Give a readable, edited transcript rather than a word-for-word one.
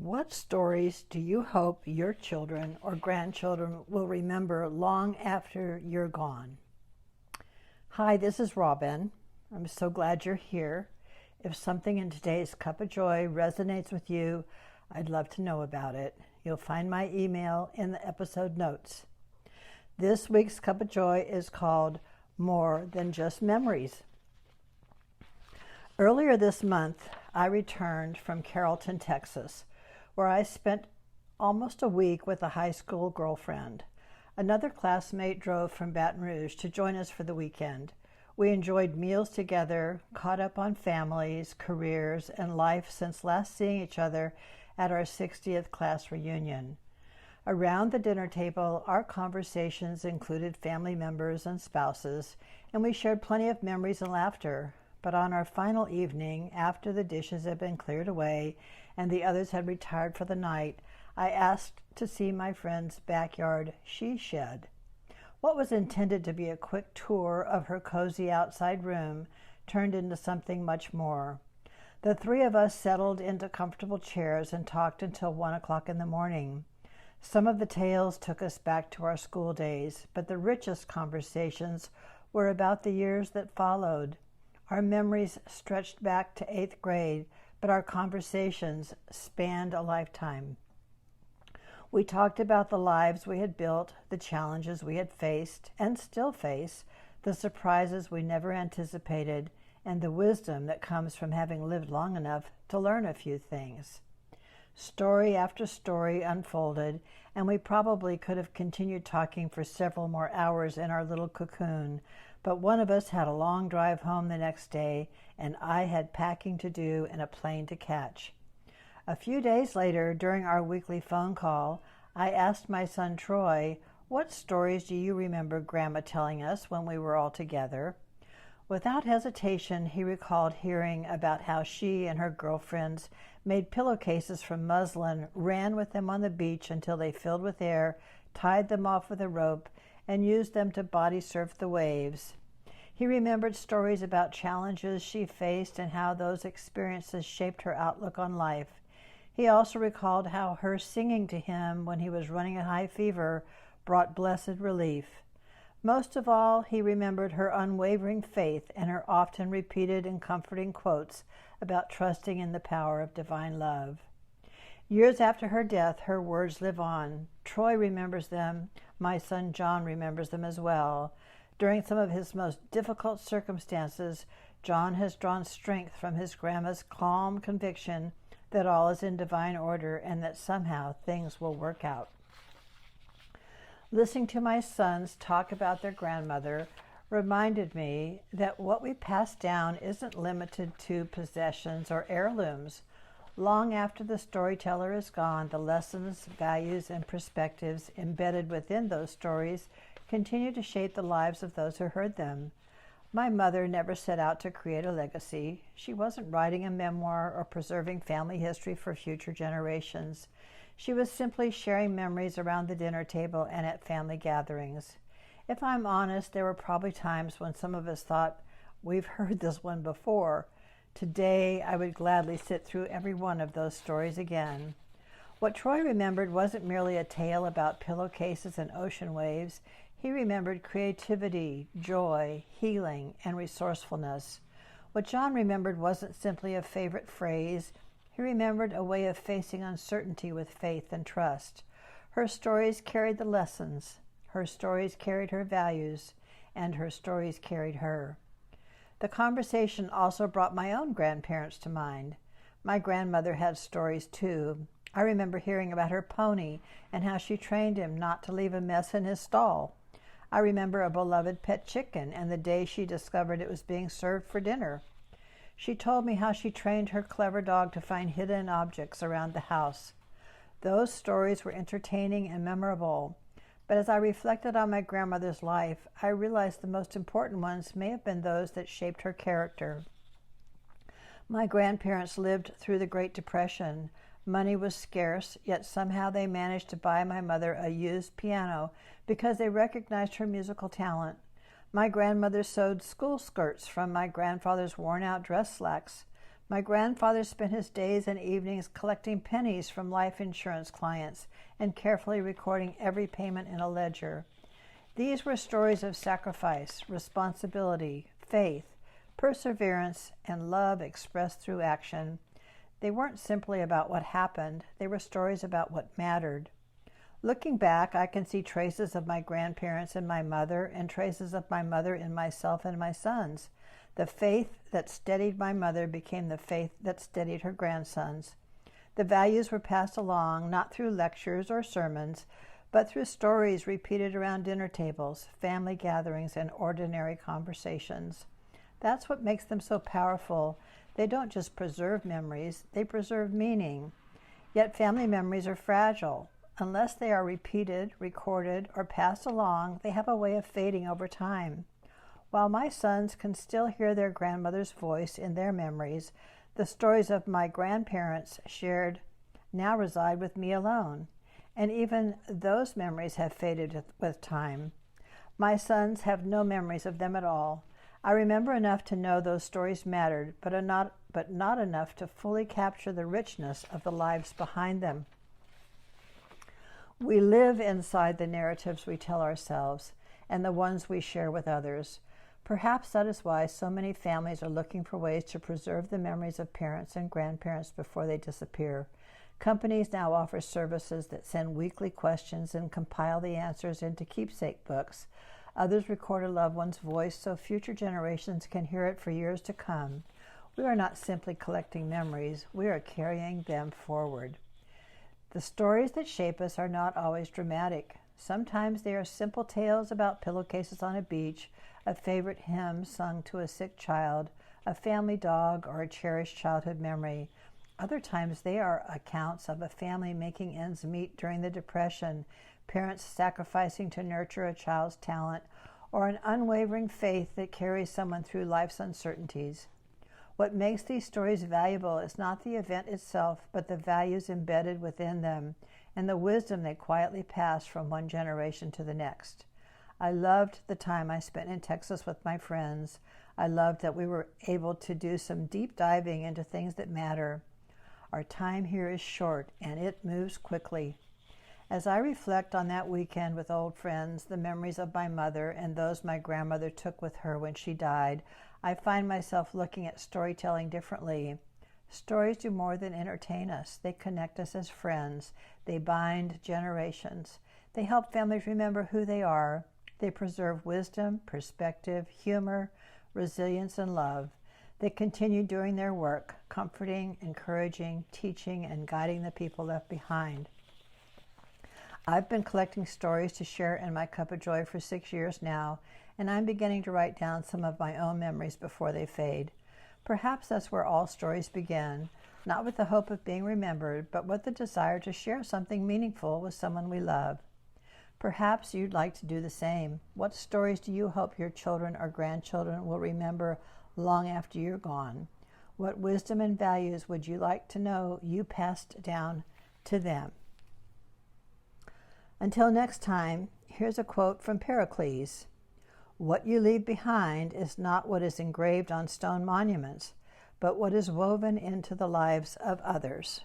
What stories do you hope your children or grandchildren will remember long after you're gone? Hi, this is Robyn. I'm so glad you're here. If something in today's Cup of Joy resonates with you, I'd love to know about it. You'll find my email in the episode notes. This week's Cup of Joy is called More Than Just Memories. Earlier this month, I returned from Carrollton, Texas, where I spent almost a week with a high school girlfriend. Another classmate drove from Baton Rouge to join us for the weekend. We enjoyed meals together, caught up on families, careers, and life since last seeing each other at our 60th class reunion. Around the dinner table, our conversations included family members and spouses, and we shared plenty of memories and laughter. But on our final evening, after the dishes had been cleared away and the others had retired for the night, I asked to see my friend's backyard she shed. What was intended to be a quick tour of her cozy outside room turned into something much more. The three of us settled into comfortable chairs and talked until 1 o'clock in the morning. Some of the tales took us back to our school days, but the richest conversations were about the years that followed. Our memories stretched back to 8th grade, but our conversations spanned a lifetime. We talked about the lives we had built, the challenges we had faced and still face, the surprises we never anticipated, and the wisdom that comes from having lived long enough to learn a few things. Story after story unfolded, and we probably could have continued talking for several more hours in our little cocoon, but one of us had a long drive home the next day, and I had packing to do and a plane to catch. A few days later, during our weekly phone call, I asked my son Troy, "What stories do you remember Grandma telling us when we were all together?" Without hesitation, he recalled hearing about how she and her girlfriends made pillowcases from muslin, ran with them on the beach until they filled with air, tied them off with a rope, and used them to body surf the waves. He remembered stories about challenges she faced and how those experiences shaped her outlook on life. He also recalled how her singing to him when he was running a high fever brought blessed relief. Most of all, he remembered her unwavering faith and her often repeated and comforting quotes about trusting in the power of divine love. Years after her death, her words live on. Troy remembers them. My son John remembers them as well. During some of his most difficult circumstances, John has drawn strength from his grandma's calm conviction that all is in divine order and that somehow things will work out. Listening to my sons talk about their grandmother reminded me that what we pass down isn't limited to possessions or heirlooms. Long after the storyteller is gone, the lessons, values, and perspectives embedded within those stories continue to shape the lives of those who heard them. My mother never set out to create a legacy. She wasn't writing a memoir or preserving family history for future generations. She was simply sharing memories around the dinner table and at family gatherings. If I'm honest, there were probably times when some of us thought, "We've heard this one before." Today, I would gladly sit through every one of those stories again. What Troy remembered wasn't merely a tale about pillowcases and ocean waves. He remembered creativity, joy, healing, and resourcefulness. What John remembered wasn't simply a favorite phrase. He remembered a way of facing uncertainty with faith and trust. Her stories carried the lessons. Her stories carried her values, and her stories carried her. The conversation also brought my own grandparents to mind. My grandmother had stories too. I remember hearing about her pony and how she trained him not to leave a mess in his stall. I remember a beloved pet chicken and the day she discovered it was being served for dinner. She told me how she trained her clever dog to find hidden objects around the house. Those stories were entertaining and memorable. But as I reflected on my grandmother's life, I realized the most important ones may have been those that shaped her character. My grandparents lived through the Great Depression. Money was scarce, yet somehow they managed to buy my mother a used piano because they recognized her musical talent. My grandmother sewed school skirts from my grandfather's worn-out dress slacks. My grandfather spent his days and evenings collecting pennies from life insurance clients and carefully recording every payment in a ledger. These were stories of sacrifice, responsibility, faith, perseverance, and love expressed through action. They weren't simply about what happened, they were stories about what mattered. Looking back, I can see traces of my grandparents in my mother and traces of my mother in myself and my sons. The faith that steadied my mother became the faith that steadied her grandsons. The values were passed along not through lectures or sermons, but through stories repeated around dinner tables, family gatherings, and ordinary conversations. That's what makes them so powerful. They don't just preserve memories, they preserve meaning. Yet family memories are fragile. Unless they are repeated, recorded, or passed along, they have a way of fading over time. While my sons can still hear their grandmother's voice in their memories, the stories of my grandparents shared now reside with me alone, and even those memories have faded with time. My sons have no memories of them at all. I remember enough to know those stories mattered, but not enough to fully capture the richness of the lives behind them. We live inside the narratives we tell ourselves and the ones we share with others. Perhaps that is why so many families are looking for ways to preserve the memories of parents and grandparents before they disappear. Companies now offer services that send weekly questions and compile the answers into keepsake books. Others record a loved one's voice so future generations can hear it for years to come. We are not simply collecting memories, we are carrying them forward. The stories that shape us are not always dramatic. Sometimes they are simple tales about pillowcases on a beach, a favorite hymn sung to a sick child, a family dog, or a cherished childhood memory. Other times they are accounts of a family making ends meet during the Depression, parents sacrificing to nurture a child's talent, or an unwavering faith that carries someone through life's uncertainties. What makes these stories valuable is not the event itself, but the values embedded within them and the wisdom they quietly pass from one generation to the next. I loved the time I spent in Texas with my friends. I loved that we were able to do some deep diving into things that matter. Our time here is short, and it moves quickly. As I reflect on that weekend with old friends, the memories of my mother and those my grandmother took with her when she died, I find myself looking at storytelling differently. Stories do more than entertain us. They connect us as friends. They bind generations. They help families remember who they are. They preserve wisdom, perspective, humor, resilience, and love. They continue doing their work, comforting, encouraging, teaching, and guiding the people left behind. I've been collecting stories to share in my Cup of Joy for 6 years now, and I'm beginning to write down some of my own memories before they fade. Perhaps that's where all stories begin, not with the hope of being remembered, but with the desire to share something meaningful with someone we love. Perhaps you'd like to do the same. What stories do you hope your children or grandchildren will remember long after you're gone? What wisdom and values would you like to know you passed down to them? Until next time, here's a quote from Pericles. What you leave behind is not what is engraved on stone monuments, but what is woven into the lives of others.